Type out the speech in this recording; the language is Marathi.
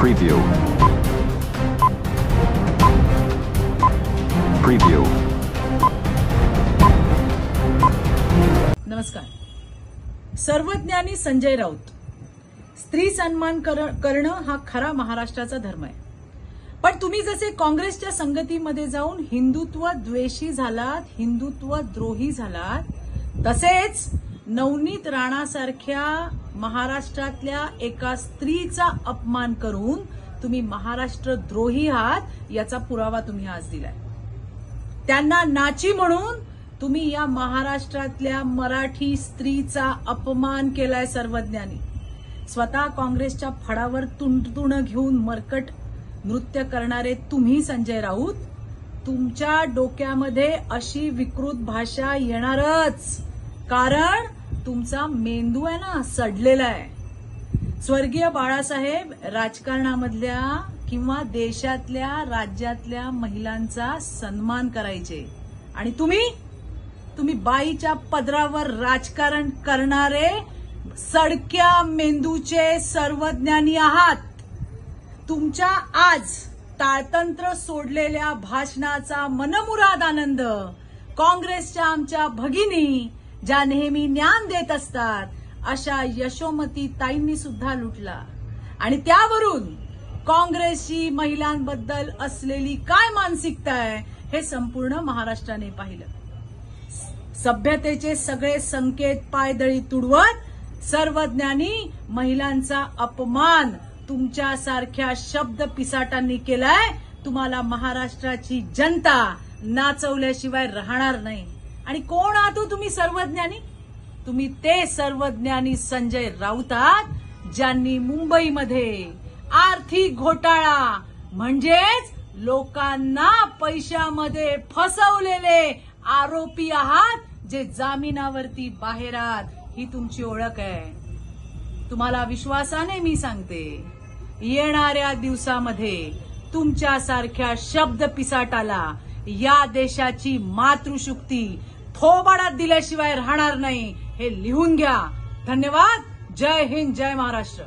Preview. Preview. नमस्कार. सर्वज्ञानी संजय राऊत. स्त्री सन्मान करणं हा खरा महाराष्ट्राचा धर्म आहे. पण तुम्ही जसे काँग्रेसच्या संगतीमध्ये जाऊन हिंदुत्व द्वेषी झालात, हिंदुत्व द्रोही झालात, तसेच नवनीत राणासारख्या महाराष्ट्रातल्या एका स्त्रीचा अपमान करून तुम्ही महाराष्ट्र द्रोही आहात याचा पुरावा तुम्ही आज दिलाय. त्यांना नाची म्हणून तुम्ही या महाराष्ट्रातल्या मराठी स्त्रीचा अपमान केलाय. सर्वज्ञानी स्वतः काँग्रेसच्या फडावर तुणतुणं घेऊन मरकट नृत्य करणारे तुम्ही संजय राऊत, तुमच्या डोक्यामध्ये अशी विकृत भाषा येणारच, कारण तुमचा मेंदू आहे ना सडलेला आहे. स्वर्गीय बाळासाहेब राजकारणामधल्या किंवा देशातल्या राज्यातल्या महिलांचा सन्मान करायचे आणि तुम्ही बाईच्या पदरावर राजकारण करणारे सडक्या मेंदूचे सर्वज्ञानी आहात. तुमच्या आज ताळतंत्र सोडलेल्या भाषणाचा मनमुराद आनंद काँग्रेसच्या आमच्या भगिनी ज्या नेहमी ज्ञान देत असतात अशा यशोमती ताईंनी सुद्धा लुटला आणि त्यावरून काँग्रेसची महिलांबद्दल असलेली काय मानसिकता आहे हे संपूर्ण महाराष्ट्राने पाहिलं. सभ्यतेचे सगळे संकेत पायदळी तुडवत सर्वज्ञानी महिलांचा अपमान तुमच्यासारख्या शब्द पिसाटांनी केलाय. तुम्हाला महाराष्ट्राची जनता नाचवल्याशिवाय राहणार नाही. आणि कोण आहात तुम्ही सर्वज्ञानी? तुम्ही ते सर्वज्ञानी संजय राऊत आहात ज्यांनी मुंबईमध्ये आर्थिक घोटाळा म्हणजेच लोकांना पैशामध्ये फसवलेले आरोपी आहात, जे जामिनावरती बाहेर आहात. ही तुमची ओळख आहे. तुम्हाला विश्वासाने मी सांगते, येणाऱ्या दिवसामध्ये तुमच्यासारख्या शब्द पिसाटाला या देशाची मातृशक्ती थोबाडात दिल्याशिवाय राहणार नाही. हे लिहून घ्या. धन्यवाद. जय हिंद, जय महाराष्ट्र.